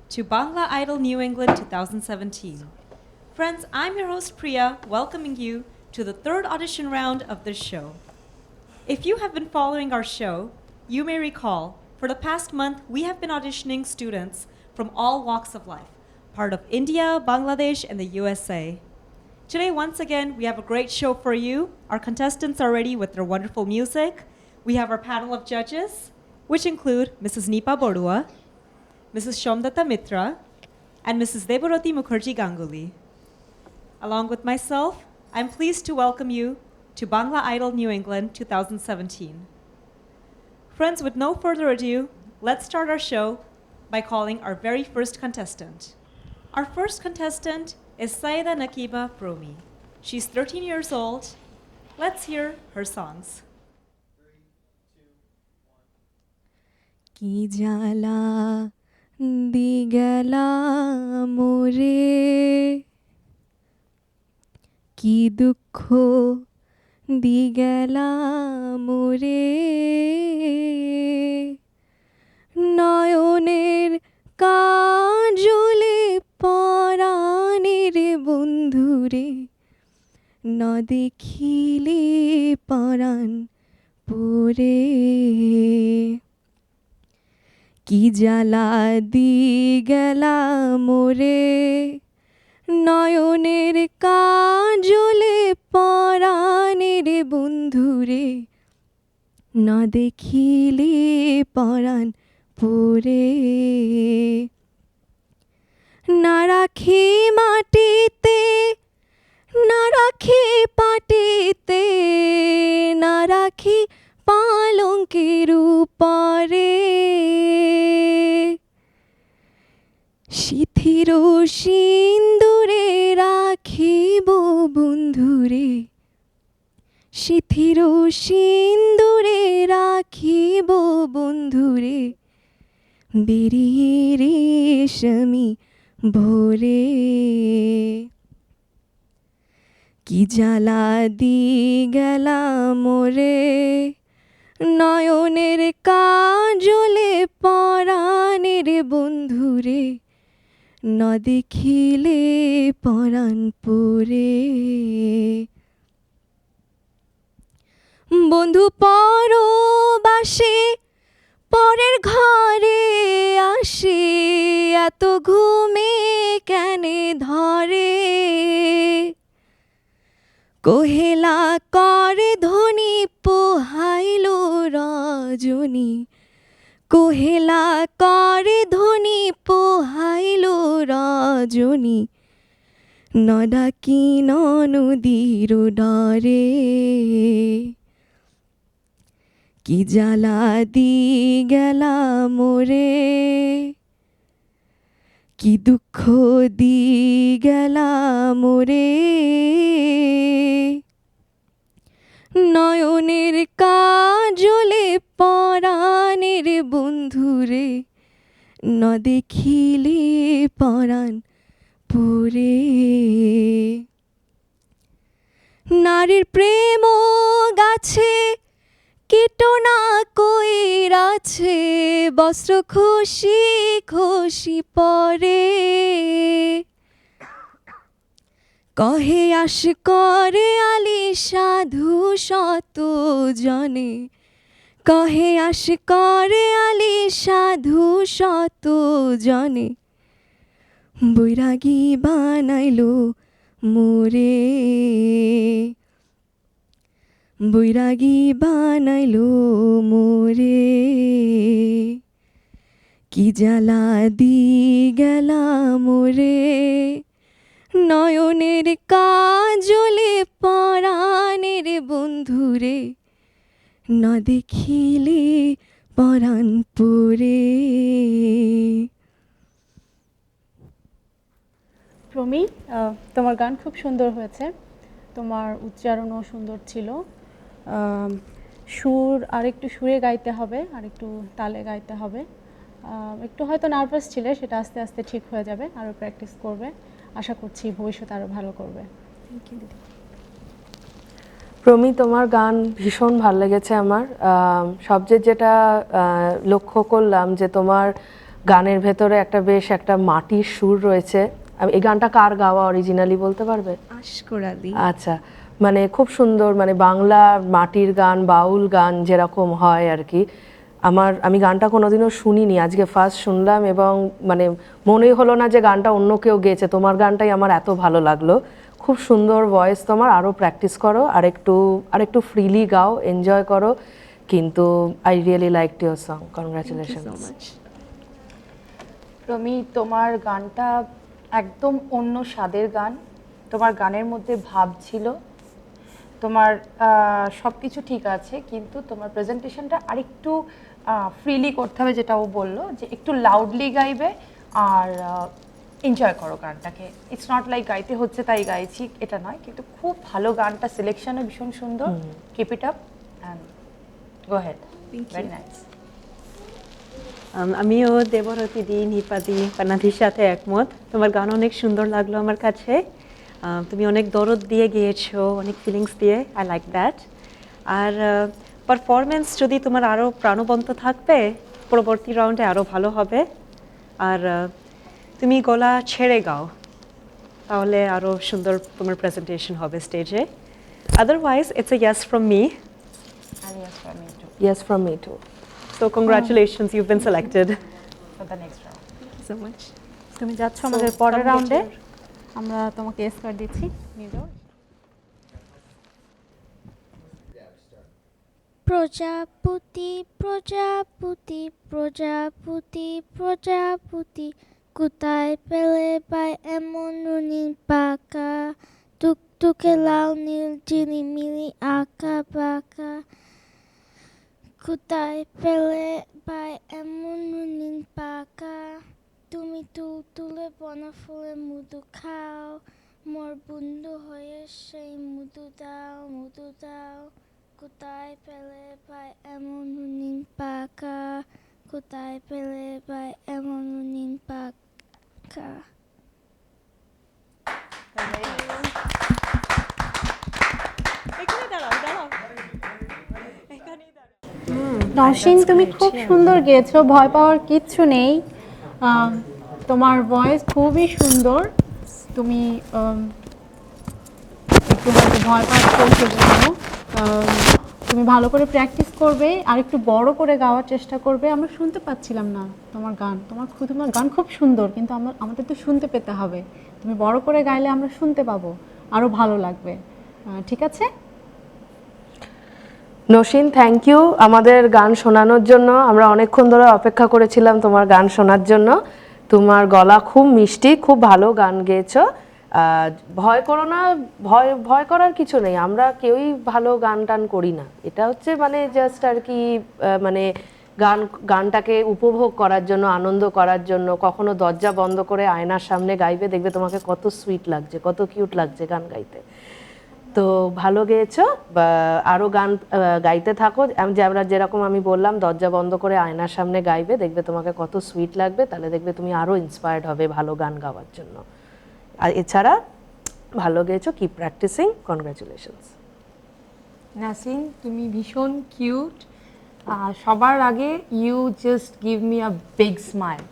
to Bangla Idol New England 2017. Friends, I'm your host Priya, welcoming you to the third audition round of this show. If you have been following our show, you may recall for the past month we have been auditioning students from all walks of life, part of India, Bangladesh, and the USA. Today, once again, we have a great show for you. Our contestants are ready with their wonderful music. We have our panel of judges, which include Mrs. Nipa Borua, Mrs. Shomdata Mitra, and Mrs. Deborati Mukherjee Ganguly. Along with myself, I'm pleased to welcome you to Bangla Idol New England 2017. Friends, with no further ado, let's start our show by calling our very first contestant. Our first contestant is Saida Nakiba Promi. She's 13 years old. Let's hear her songs. কি জ্বালা দি গেলা মোরে, কি দুঃখ দি গেলা মোরে, নয়নের কাজলে পরাণের বন্ধুরে, ন দেখিলে পরাণ পরে। কি জ্বালা দি গেলা মোরে, নয়নের কাজলে পরাণের বন্ধুরে, ন দেখিলে পরাণ পরে। না রাখি মাটিতে, না রাখি পাটিতে, না রাখি পালঙ্কের উপরে, শিথির সিন্দুরে রাখিব বন্ধুরে, শিথির সিন্দুরে রাখিব বন্ধুরে, বেরিয়ে রেশমি ভোরে। কি জ্বালা দি গেলা মোরে, নয়নের কাজলে পরাণের বন্ধুরে, ন দেখিলে পরাণ পরে। বন্ধু পরবাসে পরের ঘরে আসে, এত ঘুমে কেনে ধরে, কোহেলা করে ধ্বনি পোহাইল রজনী, কোহেলা করে ধ্বনি পোহাইল রজনী, ন ডাকি নদীর ডরে। কি জ্বালা দি গেলা মোরে, কি দুঃখ দি গেলা মোরে, নয়নের কাজলে পরাণের বন্ধুরে, ন দেখিলে পরাণ পরে। নারীর প্রেম গাছে কীটনা কইরাছে, বস্ত্র খুশি খুশি পরে, কহে আস করে আলি সাধু শত জনে, কহে আস করে আলি সাধু শত জনে, বৈরাগী বানাইল মোরে, বৈরাগী বানাইল মোরে। কি জ্বালা দি গেলা মোরে, নয়নের কাজলে পরাণের বন্ধুরে, ন দেখিলে পরাণ পরে। প্রমি, তোমার গান খুব সুন্দর হয়েছে, তোমার উচ্চারণও সুন্দর ছিল। সুর আরেকটু সুরে গাইতে হবে, আরেকটু তালে গাইতে হবে। একটু হয়তো নার্ভাস ছিলে, সেটা আস্তে আস্তে ঠিক হয়ে যাবে, আরও প্র্যাকটিস করবে। আশা করছি ভবিষ্যতে আরও ভালো করবে। থ্যাংক ইউ দিদি। প্রমি, তোমার গান ভীষণ ভালো লেগেছে আমার। সবচেয়ে যেটা লক্ষ্য করলাম যে তোমার গানের ভেতরে একটা মাটির সুর রয়েছে। এই গানটা কার গাওয়া অরিজিনালি বলতে পারবে? আশকর আলী। আচ্ছা, মানে খুব সুন্দর, মানে বাংলা মাটির গান, বাউল গান যেরকম হয় আর কি। আমি গানটা কোনোদিনও শুনিনি, আজকে ফার্স্ট শুনলাম এবং মানে মনেই হলো না যে গানটা অন্য কেউ গেয়েছে। তোমার গানটাই আমার এত ভালো লাগলো, খুব সুন্দর ভয়েস তোমার। আরও প্র্যাকটিস করো, আরেকটু ফ্রিলি গাও, এনজয় করো। কিন্তু I really like your song, congratulation. Romi, তোমার গানটা একদম অন্য স্বাদের গান। তোমার গানের মধ্যে ভাব ছিল, তোমার সব কিছু ঠিক আছে, কিন্তু তোমার প্রেজেন্টেশনটা আরেকটু ফ্রিলি করতে হবে, যেটা ও বললো যে একটু লাউডলি গাইবে আর এনজয় করো গানটাকে। ইটস নট লাইক গাইতে হচ্ছে তাই গাইছি, এটা নয়, কিন্তু খুব ভালো গানটা, সিলেকশনও ভীষণ সুন্দর। Keep it up and go head, very nice. আমিও দেবরতী দি, নিপাদি, পানাধির সাথে একমত। তোমার গান অনেক সুন্দর লাগলো আমার কাছে। তুমি অনেক দরদ দিয়ে গিয়েছো, অনেক ফিলিংস দিয়ে, আই লাইক দ্যাট। আর পারফরমেন্স যদি তোমার আরও প্রাণবন্ত থাকবে, পরবর্তী রাউন্ডে আরও ভালো হবে। আর তুমি গলা ছেড়ে গাও, তাহলে আরও সুন্দর তোমার প্রেজেন্টেশন হবে স্টেজে। Otherwise it's a yes from me. And yes for me too. Yes from me too. So congratulations, you've been selected. For the next round. So much. তুমি যাচ্ছ আমাদের পরের রাউন্ডে, আমরা তোমাকে এসকার দিচ্ছি, নিয়ে যাও। প্রজাপতি প্রজাপতি প্রজাপতি প্রজাপতি, কোথায় পেলে পায় এমন রঙিন পাকা, টুকটুকে লাল নীল ঝিলিমিলি আঁকা বাঁকা, কোথায় পেলে পায় এমন রঙিন পাকা, তুমি তুলে বনা ফুলে মধু খাও, মোর বন্ধু হয়ে সেই মধু দাও, কোথায় পেলে পায় এমন রঙিন পাকা, কোথায় পেলে পায় এমন রঙিন পাকা। নওশিন, তুমি খুব সুন্দর গেয়েছো, ভয় পাওয়ার কিচ্ছু নেই। তোমার ভয়েস খুবই সুন্দর। তুমি একটু হয়তো ভয় পাচ্ছো সেজন্য। তুমি ভালো করে প্র্যাকটিস করবে আর একটু বড় করে গাওয়ার চেষ্টা করবে। আমরা শুনতে পাচ্ছিলাম না তোমার গান, তোমার গান খুব সুন্দর, কিন্তু আমাদের তো শুনতে পেতে হবে। তুমি বড় করে গাইলে আমরা শুনতে পাবো, আরও ভালো লাগবে। ঠিক আছে? নসীন, থ্যাংক ইউ আমাদের গান শোনানোর জন্য। আমরা অনেকক্ষণ ধরে অপেক্ষা করেছিলাম তোমার গান শোনার জন্য। তোমার গলা খুব মিষ্টি, খুব ভালো গান গেয়েছো। ভয় করো না, ভয় করার কিছু নেই। আমরা কেউই ভালো গান টান করি না, এটা হচ্ছে মানে জাস্ট আর কি, মানে গানটাকে উপভোগ করার জন্য, আনন্দ করার জন্য। কখনো দরজা বন্ধ করে আয়নার সামনে গাইবে, দেখবে তোমাকে কত সুইট লাগছে, কত কিউট লাগছে গান গাইতে। তো ভালো গেয়েছো, আরও গান গাইতে থাকো। যেরকম আমি বললাম, দরজা বন্ধ করে আয়নার সামনে গাইবে, দেখবে তোমাকে কত সুইট লাগবে, তাহলে দেখবে তুমি আরও ইন্সপায়ার্ড হবে ভালো গান গাওয়ার জন্য। আর এছাড়া ভালো গেয়েছো, কিপ প্র্যাকটিসিং, কনগ্রাচুলেশনস। নাসিন, তুমি ভীষণ কিউট। সবার আগে you just give me a big smile.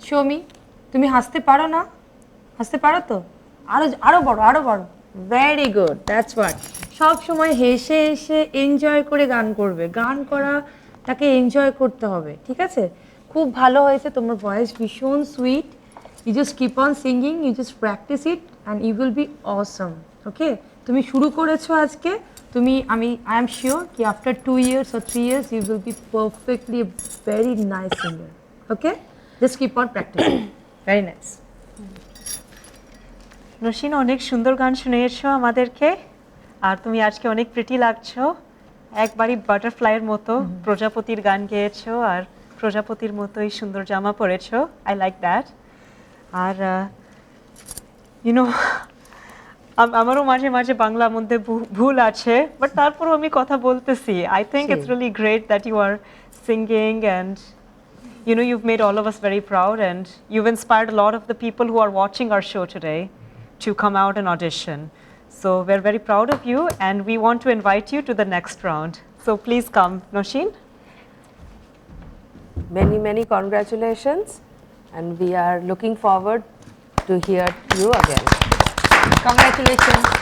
Show me, তুমি হাসতে পারো না? হাসতে পারো তো? আরো বড়। Very good, that's what. সব সময় হেসে হেসে এনজয় করে গান করবে। গান করাটাকে এনজয় করতে হবে, ঠিক আছে? খুব ভালো হয়েছে, তোমার ভয়েস ভীষণ sweet. You just keep on singing, you just practice it and you will be awesome. Okay? তুমি শুরু করেছো আজকে, I am sure ki after 2 years or 3 years you will be perfectly a very nice singer. Okay? Just keep on practicing. Very nice. Naushin, অনেক সুন্দর গান শুনিয়েছো আমাদেরকে। আর তুমি আজকে অনেক প্রিটি লাগছো, একবারই বাটারফ্লাইয়ের মতো। প্রজাপতির গান গেয়েছো আর প্রজাপতির মতোই সুন্দর জামা পরেছো। I like that. আর ইউনো, আমারও মাঝে মাঝে বাংলার মধ্যে ভুল আছে, বাট তারপরও আমি কথা বলতেছি। I think it's really great that you are singing and you've made all of us very proud, and you've inspired a lot of the people who are watching our show today to come out and audition. So we're very proud of you, and we want to invite you to the next round. So please come, Noshin. many congratulations, and we are looking forward to hear you again. Congratulations.